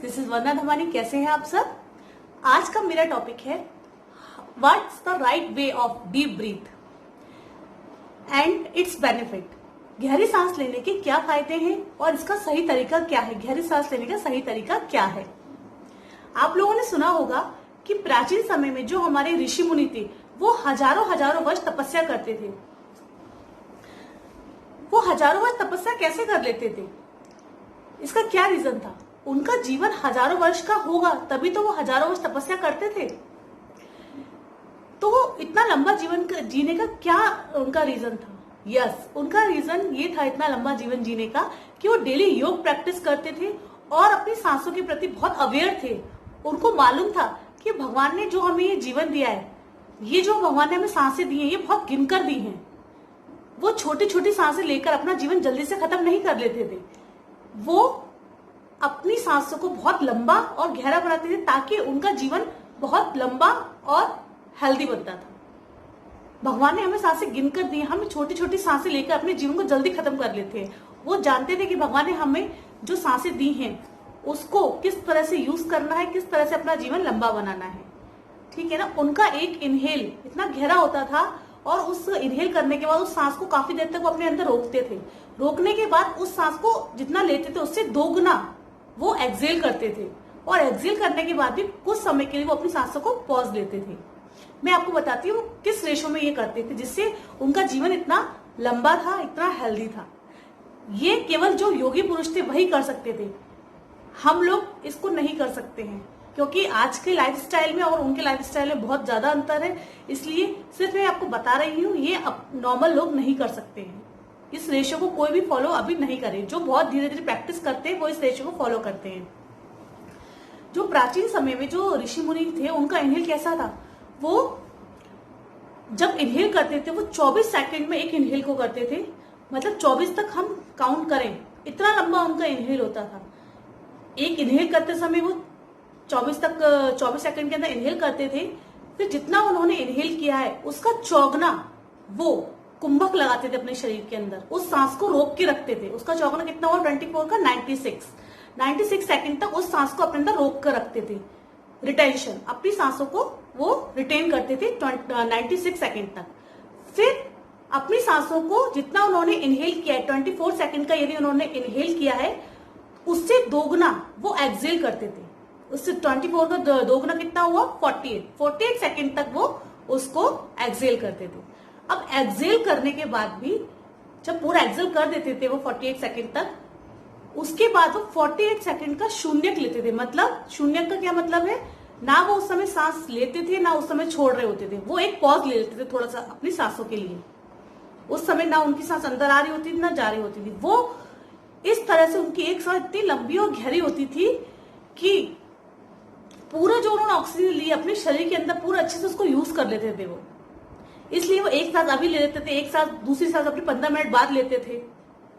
This is वंदना धमानी। कैसे हैं आप सब? आज का मेरा टॉपिक है what's the right way of deep breath and it's benefit. गहरी सांस लेने के क्या फायदे हैं और इसका सही तरीका क्या है। गहरी सांस लेने का सही तरीका क्या है? आप लोगों ने सुना होगा कि प्राचीन समय में जो हमारे ऋषि मुनि थे वो हजारों वर्ष तपस्या करते थे। वो हजारों वर्ष तपस्या कैसे कर लेते थे? इसका क्या रीजन था? उनका जीवन हजारों वर्ष का होगा तभी तो वो हजारों वर्ष तपस्या करते थे। तो वो इतना लंबा जीवन जीने का क्या उनका रीजन था? यस, उनका रीजन ये था इतना लंबा जीवन जीने का कि वो डेली योग प्रैक्टिस करते थे और अपनी सांसों के प्रति बहुत अवेयर थे। उनको मालूम था कि भगवान ने जो हमें ये जीवन दिया है, ये जो भगवान ने हमें सांसें दी हैं, ये बहुत गिनकर दी हैं। वो छोटी छोटी सांसें लेकर अपना जीवन जल्दी से खत्म नहीं कर लेते थे। वो अपनी सांसों को बहुत लंबा और गहरा बनाते थे ताकि उनका जीवन बहुत लंबा और हेल्दी बनता था। भगवान ने हमें सांसें गिनकर दी, हम छोटी छोटी सांसें लेकर अपने जीवन को जल्दी खत्म कर लेते हैं। वो जानते थे कि भगवान ने हमें जो सांसें दी हैं उसको किस तरह से यूज करना है, किस तरह से अपना जीवन लंबा बनाना है। ठीक है ना? उनका एक इनहेल इतना गहरा होता था और उस इनहेल करने के बाद उस सांस को काफी देर तक वो अपने अंदर रोकते थे। रोकने के बाद उस सांस को जितना लेते थे उससे दोगुना वो एक्सेल करते थे और एक्सेल करने के बाद भी कुछ समय के लिए वो अपनी सांसों को पॉज लेते थे। मैं आपको बताती हूँ किस रेशो में ये करते थे जिससे उनका जीवन इतना लंबा था, इतना हेल्दी था। ये केवल जो योगी पुरुष थे वही कर सकते थे। हम लोग इसको नहीं कर सकते हैं क्योंकि आज के लाइफस्टाइल में और उनके लाइफस्टाइल में बहुत ज्यादा अंतर है। इसलिए सिर्फ मैं आपको बता रही हूँ, ये नॉर्मल लोग नहीं कर सकते हैं। इस रेशो को कोई भी फॉलो अभी नहीं करे। जो बहुत धीरे धीरे प्रैक्टिस करते हैं वो इस रेशो को फॉलो करते हैं। जो प्राचीन समय में जो ऋषि मुनि थे उनका इनहेल कैसा था? वो जब इनहेल करते थे वो 24 सेकंड में एक इनहेल को करते थे। मतलब 24 तक हम काउंट करें, इतना लंबा उनका इनहेल होता था। एक इनहेल करते समय वो 24 सेकंड के अंदर इनहेल करते थे। फिर जितना उन्होंने इनहेल किया है उसका चौगुना वो कुंभक लगाते थे अपने शरीर के अंदर। उस सांस को रोक के रखते थे। उसका चौगुना कितना हुआ? 24 का 96 सेकंड तक उस सांस को अपने अंदर रोक कर रखते थे। रिटेंशन, अपनी सांसों को वो रिटेन करते थे 96 सेकंड तक। फिर अपनी सांसों को जितना उन्होंने इनहेल किया है 24 सेकंड का यदि उन्होंने इनहेल किया है उससे दोगुना वो एक्सेल करते थे। उससे 24 का दोगुना कितना हुआ? 48 सेकंड तक वो उसको एक्सेल करते थे। अब एक्सेल करने के बाद भी जब पूरा एक्सेल कर देते थे वो 48 सेकंड तक, उसके बाद वो 48 सेकंड का शून्यक लेते थे। मतलब शून्यक का क्या मतलब है? ना वो उस समय सांस लेते थे ना उस समय छोड़ रहे होते थे। वो एक पॉज ले लेते थे थोड़ा सा अपनी सांसों के लिए। उस समय ना उनकी सांस अंदर आ रही होती थी ना जा रही होती थी। वो इस तरह से उनकी एक सांस इतनी लंबी और गहरी होती थी कि पूरा जो उन्होंने ऑक्सीजन ली अपने शरीर के अंदर पूरा अच्छे से उसको यूज कर लेते थे वो। इसलिए वो एक सांस अभी ले लेते थे, एक सांस दूसरी सांस अपनी 15 मिनट बाद लेते थे।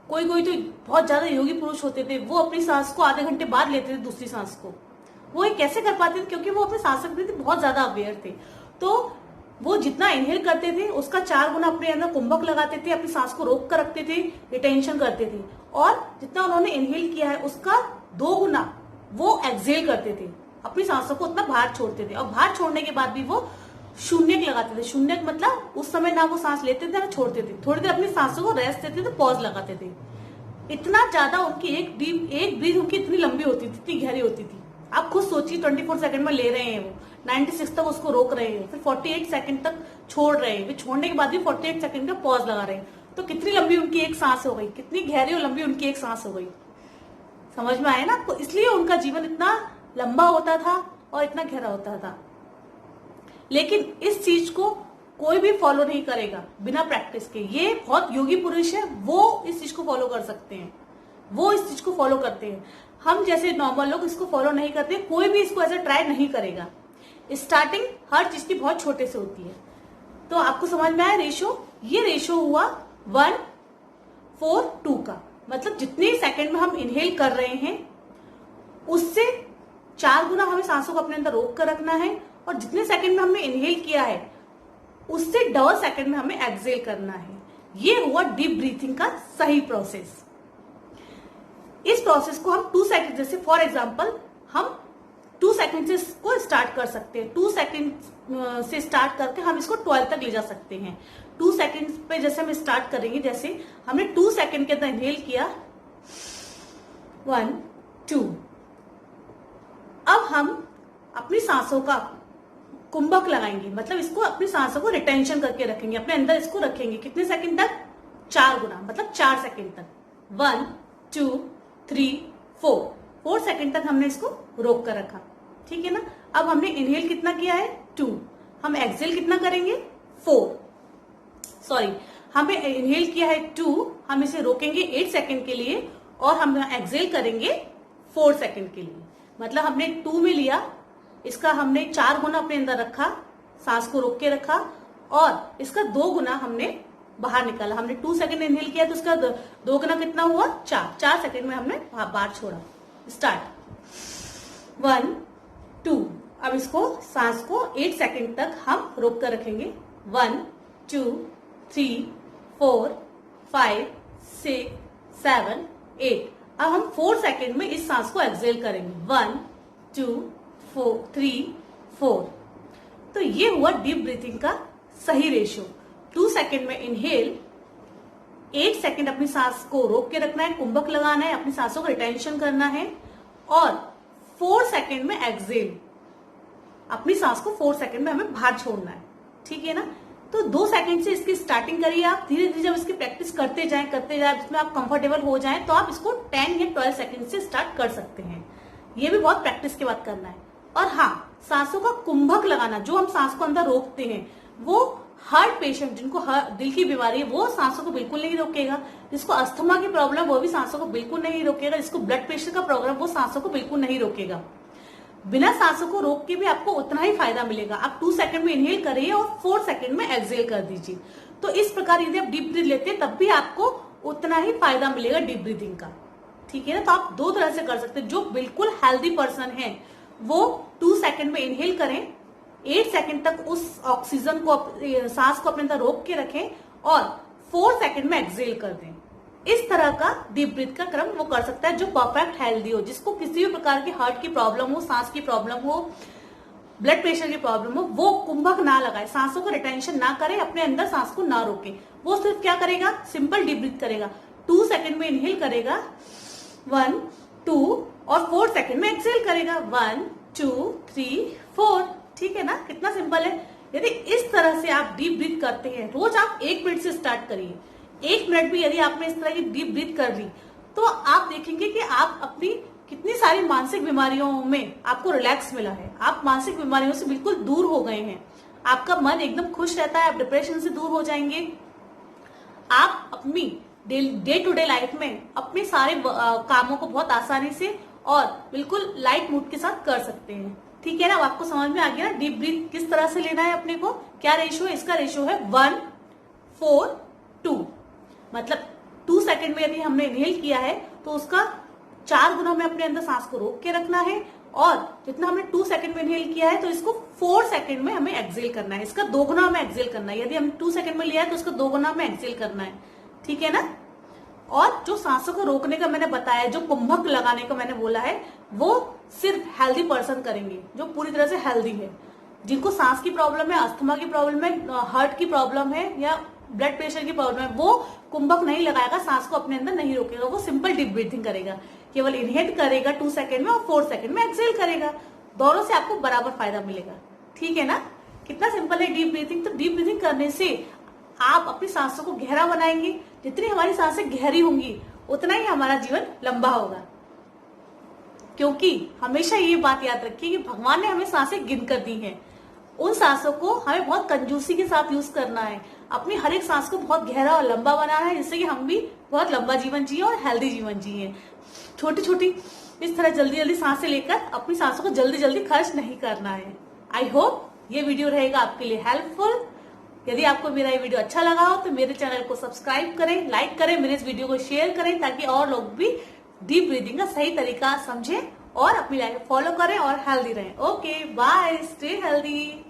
कोई कोई तो बहुत ज्यादा योगी पुरुष होते थे, वो अपनी सांस को आधे घंटे बाद लेते थे दूसरी सांस को। वो ये कैसे कर पाते थे? क्योंकि वो अपने सांस के प्रति बहुत ज्यादा अवेयर थे। तो वो जितना इनहेल करते थे उसका 4 गुना अपने अंदर कुंभक लगाते थे, अपनी सांस को रोक कर रखते थे, रिटेंशन करते थे। और जितना उन्होंने इनहेल किया है उसका 2 गुना वो एक्सेल करते थे, अपनी सांसों को उतना बाहर छोड़ते थे। और बाहर छोड़ने के बाद भी वो शून्यक लगाते थे। शून्यक मतलब उस समय ना वो सांस लेते थे ना छोड़ते थे, थोड़ी देर अपनी सांसों को रेस्ट देते थे, पॉज लगाते थे। इतना ज्यादा उनकी एक ब्रीथ उनकी इतनी लंबी होती थी, इतनी गहरी होती थी। आप खुद सोचिए 24 सेकंड में ले रहे हैं वो, 96 तक उसको रोक रहे हैं, फिर 48 सेकंड तक छोड़ रहे हैं, फिर छोड़ने के बाद भी 48 सेकंड का पॉज लगा रहे हैं। तो कितनी लंबी उनकी एक सांस हो गई, कितनी गहरी और लंबी उनकी एक सांस हो गई। समझ में आया ना आपको? इसलिए उनका जीवन इतना लंबा होता था और इतना गहरा होता था। लेकिन इस चीज को कोई भी फॉलो नहीं करेगा बिना प्रैक्टिस के। ये बहुत योगी पुरुष है, वो इस चीज को फॉलो कर सकते हैं, वो इस चीज को फॉलो करते हैं। हम जैसे नॉर्मल लोग इसको फॉलो नहीं करते। कोई भी इसको ऐसे ट्राई नहीं करेगा। स्टार्टिंग हर चीज की बहुत छोटे से होती है। तो आपको समझ में आया रेशो? ये रेशो हुआ 1:4:2 का। मतलब जितने सेकंड में हम इनहेल कर रहे हैं उससे 4 गुना हमें सांसों को अपने अंदर रोक कर रखना है, और जितने सेकंड में हमने इनहेल किया है उससे डबल सेकंड में हमें एक्सेल करना है। ये हुआ डीप ब्रीथिंग का सही प्रोसेस। इस प्रोसेस को हम 2 सेकंड, जैसे फॉर एग्जांपल हम 2 सेकंड से इसको स्टार्ट कर सकते हैं। 2 सेकंड से स्टार्ट करके हम इसको 12 तक ले जा सकते हैं। 2 सेकंड पे जैसे हम स्टार्ट करेंगे, जैसे हमने 2 सेकंड के अंदर इनहेल किया 1 2। अब हम अपनी सांसों का कुंभक लगाएंगे, मतलब इसको अपनी सांसों को रिटेंशन करके रखेंगे, अपने अंदर इसको रखेंगे कितने सेकंड तक? 4 गुना, मतलब 4 सेकंड तक। 1 2 3 4 सेकंड तक हमने इसको रोक कर रखा, ठीक है ना। अब हमने इनहेल कितना किया है? 2। हम एक्सेल कितना करेंगे? 4। सॉरी, हमें इनहेल किया है 2, हम इसे रोकेंगे 8 सेकंड के लिए और हम एक्सेल करेंगे 4 सेकंड के लिए। मतलब हमने 2 में लिया, इसका हमने 4 गुना अपने अंदर रखा, सांस को रोक के रखा, और इसका 2 गुना हमने बाहर निकाला। हमने 2 सेकंड इनहेल किया तो इसका 2 गुना कितना हुआ? 4 सेकंड में हमने बाहर छोड़ा। स्टार्ट 1 2। अब इसको सांस को 8 सेकंड तक हम रोक कर रखेंगे। 1 2 3 4 5 6 7 8। अब हम 4 सेकंड में इस सांस को एक्सेल करेंगे। 1 2 4 3 4। तो ये हुआ डीप ब्रीथिंग का सही रेशियो। 2 सेकंड में इनहेल, 8 सेकंड अपनी सांस को रोक के रखना है, कुंभक लगाना है, अपनी सांसों को रिटेंशन करना है, और 4 सेकंड में एक्सेल, अपनी सांस को 4 सेकंड में हमें बाहर छोड़ना है, ठीक है ना। तो 2 सेकंड से इसकी स्टार्टिंग करिए आप। धीरे धीरे जब इसकी प्रैक्टिस करते जाएं इसमें आप कंफर्टेबल हो जाएं तो आप इसको 10 या 12 सेकंड से स्टार्ट कर सकते हैं। ये भी बहुत प्रैक्टिस के बाद करना है। और हाँ, सांसों का कुंभक लगाना, जो हम सांस को अंदर रोकते हैं, वो हार्ट पेशेंट जिनको दिल की बीमारी है वो सांसों को बिल्कुल नहीं रोकेगा। जिसको अस्थमा की प्रॉब्लम वो भी सांसों को बिल्कुल नहीं रोकेगा। जिसको ब्लड प्रेशर का प्रॉब्लम वो सांसों को बिल्कुल नहीं रोकेगा। बिना सांसों को रोक के भी आपको उतना ही फायदा मिलेगा। आप 2 सेकंड में इनहेल करिए और 4 सेकंड में एक्सेल कर दीजिए। तो इस प्रकार यदि आप डीप ब्रीथ लेते हैं तब भी आपको उतना ही फायदा मिलेगा डीप ब्रीथिंग का, ठीक है ना। तो आप 2 तरह से कर सकते हैं। जो बिल्कुल हेल्दी पर्सन है वो 2 सेकंड में इनहेल करें, 8 सेकंड तक उस ऑक्सीजन को, सांस को अपने अंदर रोक के रखें और 4 सेकंड में एक्सेल कर दें। इस तरह का डीप ब्रीथ का क्रम वो कर सकता है जो परफेक्ट हेल्दी हो, जिसको किसी भी प्रकार की हार्ट की प्रॉब्लम हो, सांस की प्रॉब्लम हो, ब्लड प्रेशर की प्रॉब्लम हो, वो कुंभक ना लगाए, सांसों को रिटेंशन ना करे, अपने अंदर सांस को ना रोके। वो सिर्फ क्या करेगा? सिंपल डीप ब्रीथ करेगा। 2 सेकंड में इनहेल करेगा 1 2 और 4 सेकंड में एक्सेल करेगा 1 2 3 4, ठीक है ना। कितना सिंपल है। यदि इस तरह से आप डीप ब्रीथ करते हैं, रोज आप 1 मिनट से स्टार्ट करिए। 1 मिनट भी यदि आपने इस तरह की डीप ब्रीथ कर ली तो आप देखेंगे कि आप अपनी कितनी सारी मानसिक बीमारियों में आपको रिलैक्स मिला है। आप मानसिक बीमारियों से बिल्कुल दूर हो गए हैं। आपका मन एकदम खुश रहता है, आप डिप्रेशन से दूर हो जाएंगे। आप अपनी डे टू डे लाइफ में अपने सारे कामों को बहुत आसानी से और बिल्कुल लाइट मूड के साथ कर सकते हैं, ठीक है ना। अब आपको समझ में आ गया ना डीप ब्रीथ किस तरह से लेना है अपने को, क्या रेशियो है। इसका रेशियो है 1 4 2। मतलब 2 सेकंड में यदि हमने इनहेल किया है तो उसका 4 गुना में अपने अंदर सांस को रोक के रखना है, और जितना हमने 2 सेकंड में इनहेल किया है तो इसको 4 सेकंड में हमें एक्सेल करना है। इसका 2 गुना हमें एक्सेल करना है। यदि हम 2 सेकंड में लिया है तो उसका 2 गुना हमें एक्सेल करना है, ठीक है ना। और जो सांसों को रोकने का मैंने बताया, जो कुंभक लगाने का मैंने बोला है, वो सिर्फ हेल्दी पर्सन करेंगे, जो पूरी तरह से हेल्दी है। जिनको सांस की प्रॉब्लम है, अस्थमा की प्रॉब्लम है, हार्ट की प्रॉब्लम है या ब्लड प्रेशर की प्रॉब्लम है, वो कुंभक नहीं लगाएगा, सांस को अपने अंदर नहीं रोकेगा। वो सिंपल डीप ब्रीथिंग करेगा, केवल इनहेल करेगा 2 सेकंड में और 4 सेकंड में एक्सेल करेगा। दोनों से आपको बराबर फायदा मिलेगा, ठीक है ना। कितना सिंपल है डीप ब्रीथिंग। तो डीप ब्रीथिंग करने से आप अपनी सांसों को गहरा बनाएंगे। जितनी हमारी सांसें गहरी होंगी उतना ही हमारा जीवन लंबा होगा। क्योंकि हमेशा ये बात याद रखिए कि भगवान ने हमें सांसें गिनकर दी हैं। उन सांसों को हमें बहुत कंजूसी के साथ यूज करना है। अपनी हर एक सांस को बहुत गहरा और लंबा बनाना है, जिससे कि हम भी बहुत लंबा जीवन जिए और हेल्दी जीवन जिए। छोटी छोटी इस तरह जल्दी जल्दी सांसें लेकर अपनी सांसों को जल्दी जल्दी खर्च नहीं करना है। आई होप ये वीडियो रहेगा आपके लिए हेल्पफुल। यदि आपको मेरा ये वीडियो अच्छा लगा हो तो मेरे चैनल को सब्सक्राइब करें, लाइक करें, मेरे इस वीडियो को शेयर करें, ताकि और लोग भी डीप ब्रीथिंग का सही तरीका समझें और अपनी लाइफ फॉलो करें और हेल्दी रहें। Okay, bye, stay healthy.